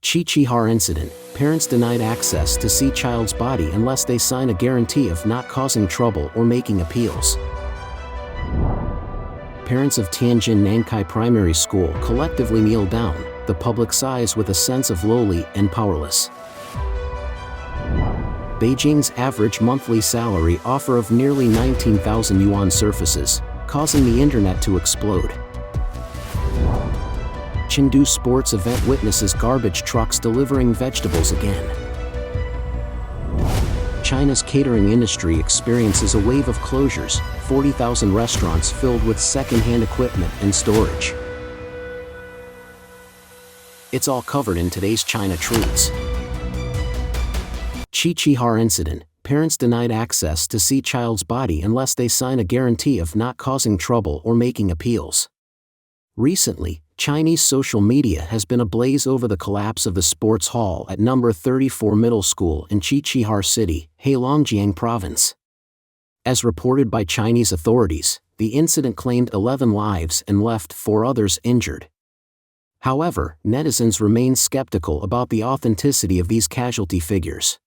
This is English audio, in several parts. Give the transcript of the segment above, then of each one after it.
Qiqihar incident, parents denied access to see child's body unless they sign a guarantee of not causing trouble or making appeals. Parents of Tianjin Nankai Primary School collectively kneel down, the public sighs with a sense of lowly and powerless. Beijing's average monthly salary offer of nearly 19,000 Yuan surfaces, causing the internet to explode. Chengdu sports event witnesses garbage trucks delivering vegetables again. China's catering industry experiences a wave of closures, 40,000 restaurants filled with second-hand equipment and storage. It's all covered in today's China Truths. Qiqihar incident, parents denied access to see child's body unless they sign a guarantee of not causing trouble or making appeals. Recently, Chinese social media has been ablaze over the collapse of the sports hall at number 34 Middle School in Qiqihar City, Heilongjiang Province. As reported by Chinese authorities, the incident claimed 11 lives and left 4 others injured. However, netizens remain skeptical about the authenticity of these casualty figures.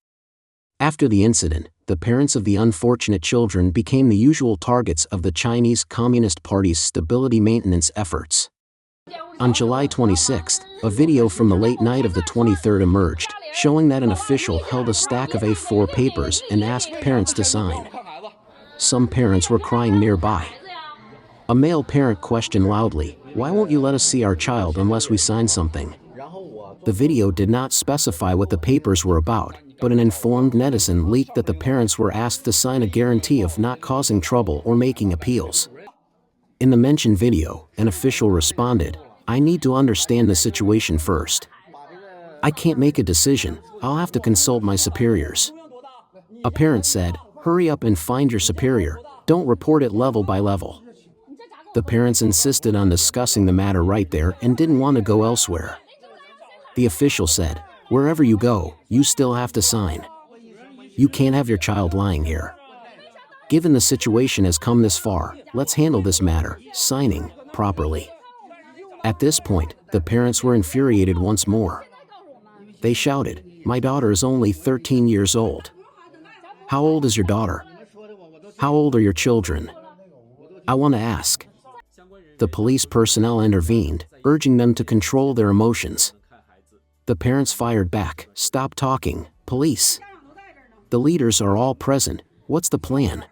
After the incident, the parents of the unfortunate children became the usual targets of the Chinese Communist Party's stability maintenance efforts. On July 26, a video from the late night of the 23rd emerged, showing that an official held a stack of A4 papers and asked parents to sign. Some parents were crying nearby. A male parent questioned loudly, "Why won't you let us see our child unless we sign something?" The video did not specify what the papers were about, but an informed netizen leaked that the parents were asked to sign a guarantee of not causing trouble or making appeals. In the mentioned video, an official responded, "I need to understand the situation first. I can't make a decision, I'll have to consult my superiors." A parent said, "Hurry up and find your superior, don't report it level by level." The parents insisted on discussing the matter right there and didn't want to go elsewhere. The official said, "Wherever you go, you still have to sign. You can't have your child lying here. Given the situation has come this far, let's handle this matter, signing, properly." At this point, the parents were infuriated once more. They shouted, "My daughter is only 13 years old. How old is your daughter? How old are your children? I want to ask." The police personnel intervened, urging them to control their emotions. The parents fired back, "Stop talking, police. The leaders are all present, what's the plan?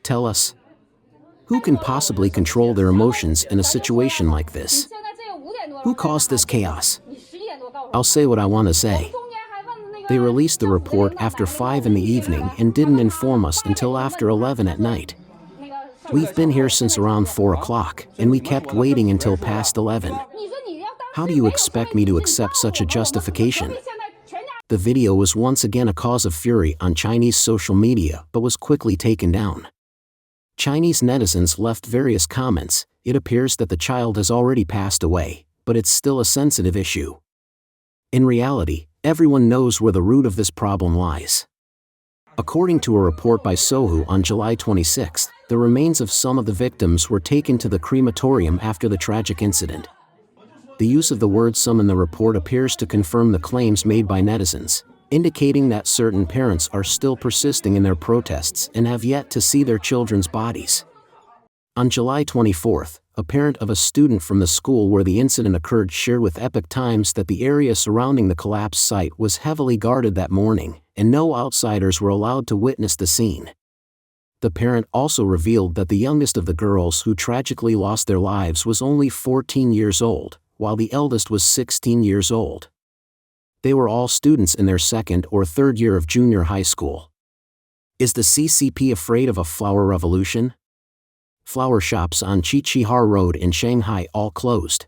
Tell us. Who can possibly control their emotions in a situation like this? Who caused this chaos? I'll say what I want to say." They released the report after 5 in the evening and didn't inform us until after 11 at night. "We've been here since around 4 o'clock, and we kept waiting until past 11. How do you expect me to accept such a justification?" The video was once again a cause of fury on Chinese social media but was quickly taken down. Chinese netizens left various comments. It appears that the child has already passed away, but it's still a sensitive issue. In reality, everyone knows where the root of this problem lies. According to a report by Sohu on July 26, the remains of some of the victims were taken to the crematorium after the tragic incident. The use of the word "some" in the report appears to confirm the claims made by netizens, indicating that certain parents are still persisting in their protests and have yet to see their children's bodies. On July 24, a parent of a student from the school where the incident occurred shared with Epoch Times that the area surrounding the collapse site was heavily guarded that morning, and no outsiders were allowed to witness the scene. The parent also revealed that the youngest of the girls who tragically lost their lives was only 14 years old, while the eldest was 16 years old. They were all students in their 2nd or 3rd year of junior high school. Is the CCP afraid of a flower revolution? Flower shops on Qiqihar Road in Shanghai all closed.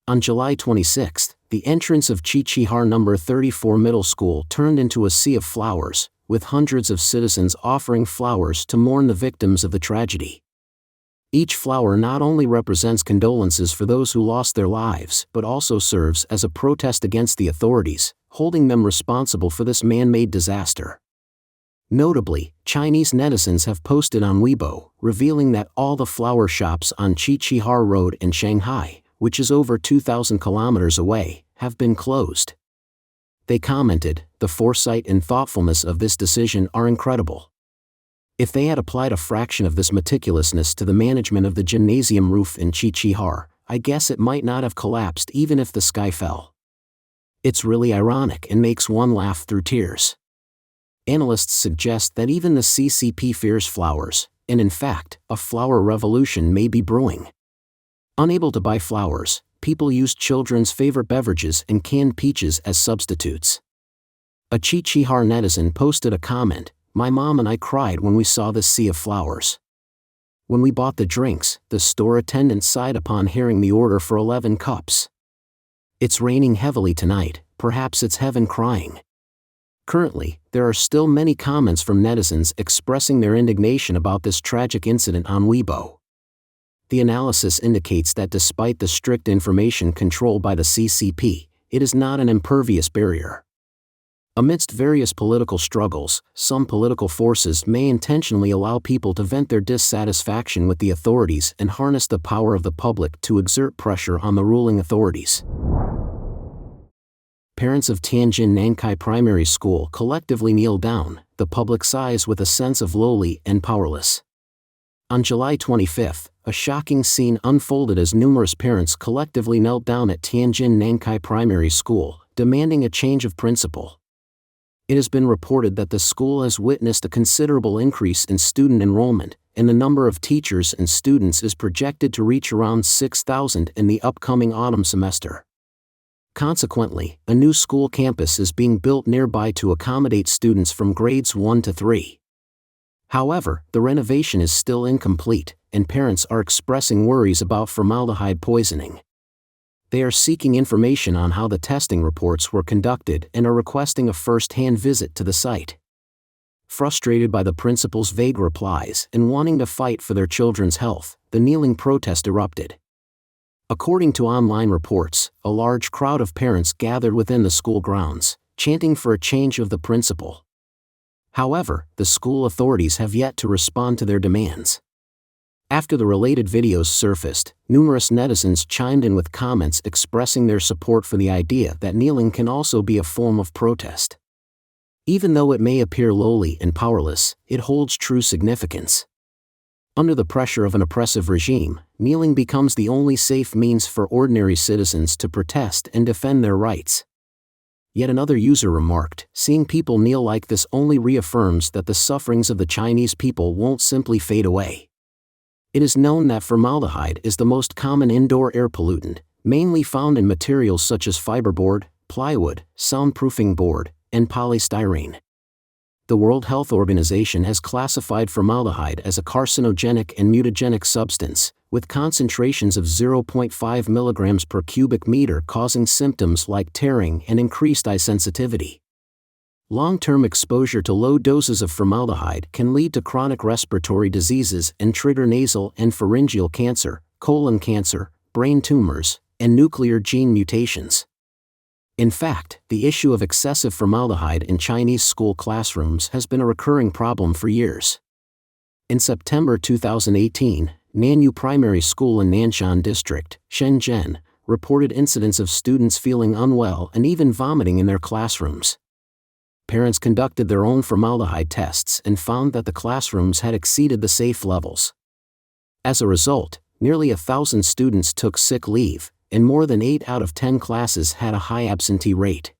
On July 26, the entrance of Qiqihar number 34 Middle School turned into a sea of flowers, with hundreds of citizens offering flowers to mourn the victims of the tragedy. Each flower not only represents condolences for those who lost their lives, but also serves as a protest against the authorities, holding them responsible for this man-made disaster. Notably, Chinese netizens have posted on Weibo, revealing that all the flower shops on Qiqihar Road in Shanghai, which is over 2,000 kilometers away, have been closed. They commented, "The foresight and thoughtfulness of this decision are incredible. If they had applied a fraction of this meticulousness to the management of the gymnasium roof in Qiqihar, I guess it might not have collapsed even if the sky fell." It's really ironic and makes one laugh through tears. Analysts suggest that even the CCP fears flowers, and in fact, a flower revolution may be brewing. Unable to buy flowers, people use children's favorite beverages and canned peaches as substitutes. A Qiqihar netizen posted a comment, "My mom and I cried when we saw this sea of flowers. When we bought the drinks, the store attendant sighed upon hearing the order for 11 cups. It's raining heavily tonight, perhaps it's heaven crying." Currently, there are still many comments from netizens expressing their indignation about this tragic incident on Weibo. The analysis indicates that despite the strict information control by the CCP, it is not an impervious barrier. Amidst various political struggles, some political forces may intentionally allow people to vent their dissatisfaction with the authorities and harness the power of the public to exert pressure on the ruling authorities. Parents of Tianjin Nankai Primary School collectively kneel down, the public sighs with a sense of lowly and powerless. On July 25, a shocking scene unfolded as numerous parents collectively knelt down at Tianjin Nankai Primary School, demanding a change of principal. It has been reported that the school has witnessed a considerable increase in student enrollment, and the number of teachers and students is projected to reach around 6,000 in the upcoming autumn semester. Consequently, a new school campus is being built nearby to accommodate students from grades 1 to 3. However, the renovation is still incomplete, and parents are expressing worries about formaldehyde poisoning. They are seeking information on how the testing reports were conducted and are requesting a first-hand visit to the site. Frustrated by the principal's vague replies and wanting to fight for their children's health, the kneeling protest erupted. According to online reports, a large crowd of parents gathered within the school grounds, chanting for a change of the principal. However, the school authorities have yet to respond to their demands. After the related videos surfaced, numerous netizens chimed in with comments expressing their support for the idea that kneeling can also be a form of protest. Even though it may appear lowly and powerless, it holds true significance. Under the pressure of an oppressive regime, kneeling becomes the only safe means for ordinary citizens to protest and defend their rights. Yet another user remarked, "Seeing people kneel like this only reaffirms that the sufferings of the Chinese people won't simply fade away." It is known that formaldehyde is the most common indoor air pollutant, mainly found in materials such as fiberboard, plywood, soundproofing board, and polystyrene. The World Health Organization has classified formaldehyde as a carcinogenic and mutagenic substance, with concentrations of 0.5 mg per cubic meter causing symptoms like tearing and increased eye sensitivity. Long-term exposure to low doses of formaldehyde can lead to chronic respiratory diseases and trigger nasal and pharyngeal cancer, colon cancer, brain tumors, and nuclear gene mutations. In fact, the issue of excessive formaldehyde in Chinese school classrooms has been a recurring problem for years. In September 2018, Nanyu Primary School in Nanshan District, Shenzhen, reported incidents of students feeling unwell and even vomiting in their classrooms. Parents conducted their own formaldehyde tests and found that the classrooms had exceeded the safe levels. As a result, nearly 1,000 students took sick leave, and more than 8 out of 10 classes had a high absentee rate.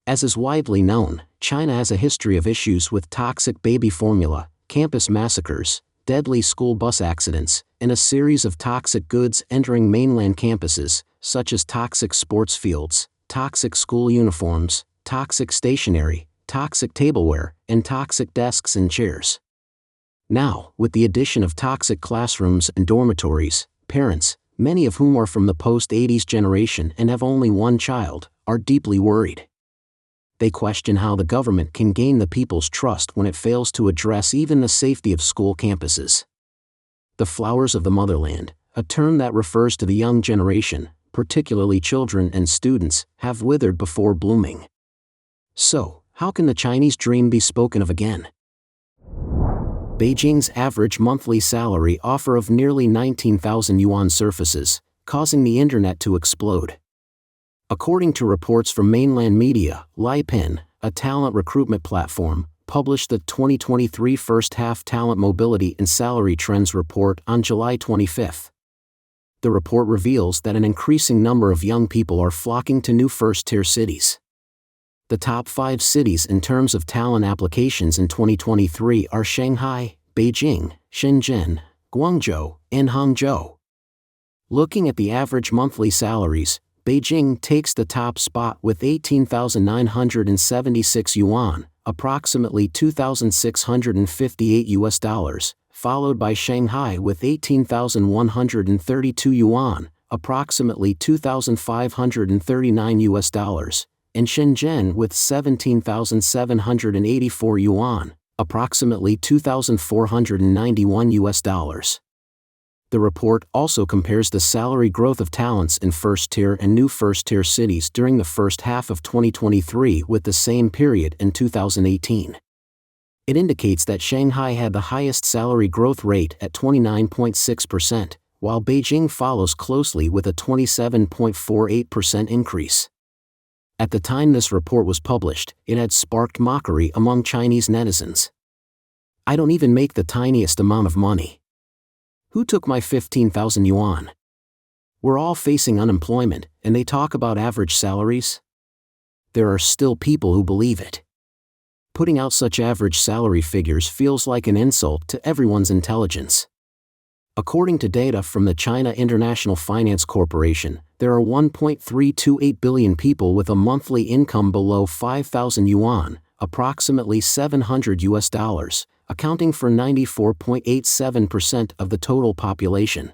As is widely known, China has a history of issues with toxic baby formula, campus massacres, deadly school bus accidents, and a series of toxic goods entering mainland campuses, such as toxic sports fields, toxic school uniforms, toxic stationery, toxic tableware, and toxic desks and chairs. Now, with the addition of toxic classrooms and dormitories, parents, many of whom are from the post-80s generation and have only one child, are deeply worried. They question how the government can gain the people's trust when it fails to address even the safety of school campuses. The flowers of the motherland, a term that refers to the young generation, particularly children and students, have withered before blooming. So, how can the Chinese dream be spoken of again? Beijing's average monthly salary offer of nearly 19,000 yuan surfaces, causing the internet to explode. According to reports from mainland media, Lipin, a talent recruitment platform, published the 2023 first-half Talent Mobility and Salary Trends report on July 25. The report reveals that an increasing number of young people are flocking to new first-tier cities. The top 5 cities in terms of talent applications in 2023 are Shanghai, Beijing, Shenzhen, Guangzhou, and Hangzhou. Looking at the average monthly salaries, Beijing takes the top spot with 18,976 yuan, approximately $2,658, followed by Shanghai with 18,132 yuan, approximately $2,539, and Shenzhen with 17,784 yuan, approximately $2,491. The report also compares the salary growth of talents in first-tier and new first-tier cities during the first half of 2023 with the same period in 2018. It indicates that Shanghai had the highest salary growth rate at 29.6%, while Beijing follows closely with a 27.48% increase. At the time this report was published, it had sparked mockery among Chinese netizens. "I don't even make the tiniest amount of money. Who took my 15,000 yuan? We're all facing unemployment, and they talk about average salaries?" There are still people who believe it. Putting out such average salary figures feels like an insult to everyone's intelligence. According to data from the China International Finance Corporation, there are 1.328 billion people with a monthly income below 5,000 yuan, approximately $700, accounting for 94.87% of the total population.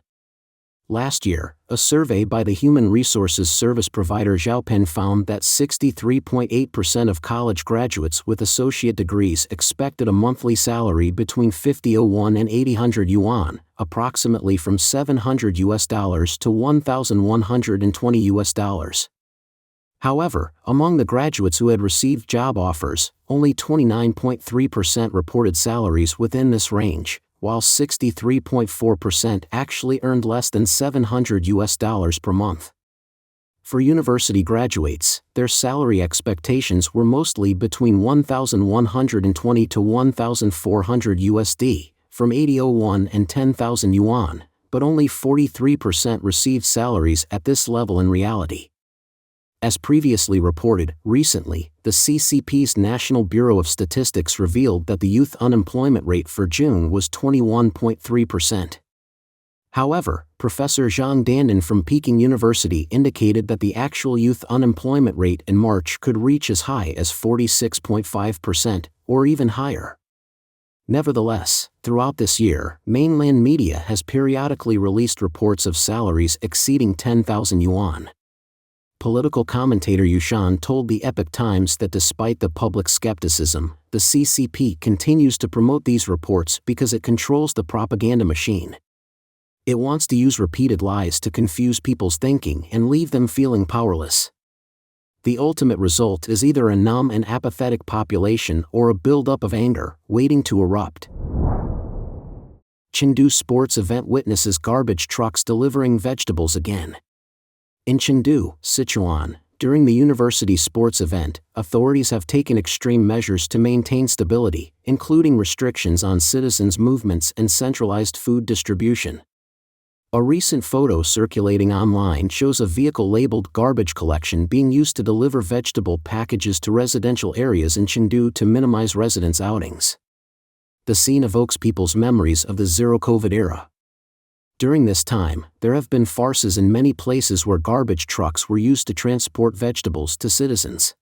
Last year, a survey by the human resources service provider Xiaopin found that 63.8% of college graduates with associate degrees expected a monthly salary between 50,000 and 80,000 yuan, approximately from $700 to $1,120. However, among the graduates who had received job offers, only 29.3% reported salaries within this range, while 63.4% actually earned less than $700 per month. For university graduates, their salary expectations were mostly between 1,120 to 1,400 USD, from 80,000 and 10,000 yuan, but only 43% received salaries at this level in reality. As previously reported, recently, the CCP's National Bureau of Statistics revealed that the youth unemployment rate for June was 21.3%. However, Professor Zhang Dandan from Peking University indicated that the actual youth unemployment rate in March could reach as high as 46.5%, or even higher. Nevertheless, throughout this year, mainland media has periodically released reports of salaries exceeding 10,000 yuan. Political commentator Yuan told the Epoch Times that despite the public skepticism, the CCP continues to promote these reports because it controls the propaganda machine. It wants to use repeated lies to confuse people's thinking and leave them feeling powerless. The ultimate result is either a numb and apathetic population or a buildup of anger, waiting to erupt. Chengdu sports event witnesses garbage trucks delivering vegetables again. In Chengdu, Sichuan, during the university sports event, authorities have taken extreme measures to maintain stability, including restrictions on citizens' movements and centralized food distribution. A recent photo circulating online shows a vehicle labeled garbage collection being used to deliver vegetable packages to residential areas in Chengdu to minimize residents' outings. The scene evokes people's memories of the zero-COVID era. During this time, there have been farces in many places where garbage trucks were used to transport vegetables to citizens.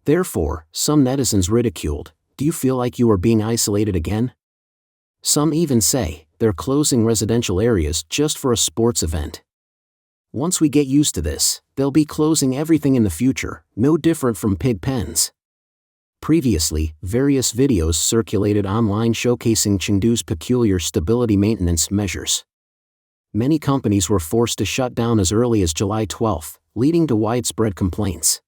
Therefore, some netizens ridiculed, "Do you feel like you are being isolated again?" Some even say, they're closing residential areas just for a sports event. Once we get used to this, they'll be closing everything in the future, no different from pig pens. Previously, various videos circulated online showcasing Chengdu's peculiar stability maintenance measures. Many companies were forced to shut down as early as July 12, leading to widespread complaints.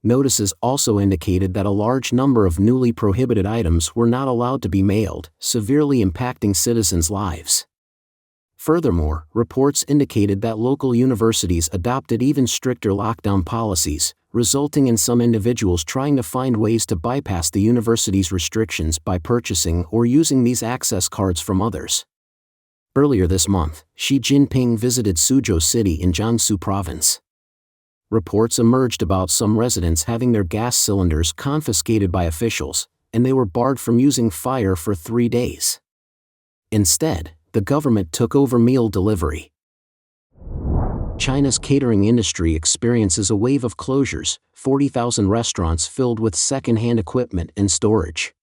Notices also indicated that a large number of newly prohibited items were not allowed to be mailed, severely impacting citizens' lives. Furthermore, reports indicated that local universities adopted even stricter lockdown policies, resulting in some individuals trying to find ways to bypass the university's restrictions by purchasing or using these access cards from others. Earlier this month, Xi Jinping visited Suzhou City in Jiangsu Province. Reports emerged about some residents having their gas cylinders confiscated by officials, and they were barred from using fire for 3 days. Instead, the government took over meal delivery. China's catering industry experiences a wave of closures, 40,000 restaurants filled with second-hand equipment and storage.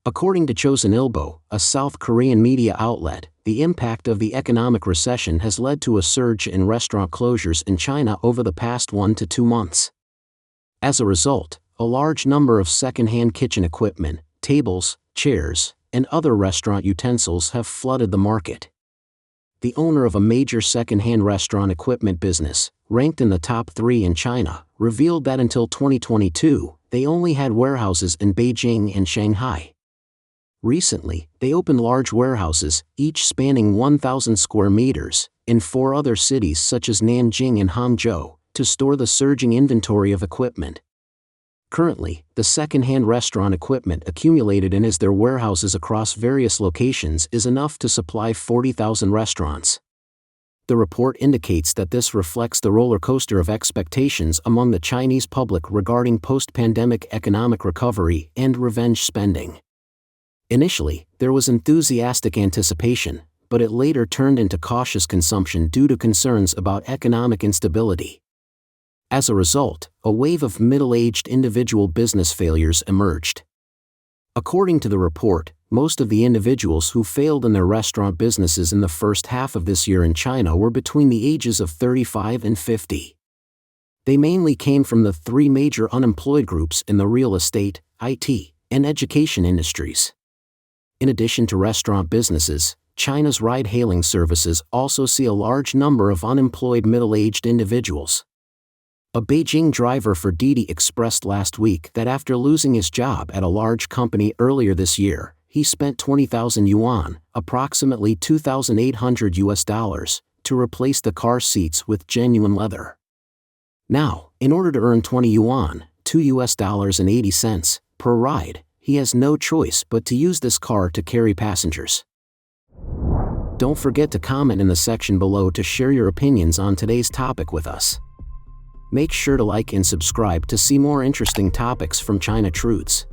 According to Chosun Ilbo, a South Korean media outlet, the impact of the economic recession has led to a surge in restaurant closures in China over the past 1 to 2 months. As a result, a large number of second-hand kitchen equipment, tables, chairs, and other restaurant utensils have flooded the market. The owner of a major second-hand restaurant equipment business, ranked in the top 3 in China, revealed that until 2022, they only had warehouses in Beijing and Shanghai. Recently, they opened large warehouses, each spanning 1,000 square meters, in 4 other cities such as Nanjing and Hangzhou, to store the surging inventory of equipment. Currently, the second-hand restaurant equipment accumulated in their warehouses across various locations is enough to supply 40,000 restaurants. The report indicates that this reflects the roller coaster of expectations among the Chinese public regarding post-pandemic economic recovery and revenge spending. Initially, there was enthusiastic anticipation, but it later turned into cautious consumption due to concerns about economic instability. As a result, a wave of middle-aged individual business failures emerged. According to the report, most of the individuals who failed in their restaurant businesses in the first half of this year in China were between the ages of 35 and 50. They mainly came from the 3 major unemployed groups in the real estate, IT, and education industries. In addition to restaurant businesses, China's ride-hailing services also see a large number of unemployed middle-aged individuals. A Beijing driver for Didi expressed last week that after losing his job at a large company earlier this year, he spent 20,000 yuan, approximately $2,800, to replace the car seats with genuine leather. Now, in order to earn 20 yuan, $2.80 per ride, he has no choice but to use this car to carry passengers. Don't forget to comment in the section below to share your opinions on today's topic with us. Make sure to like and subscribe to see more interesting topics from China Truths.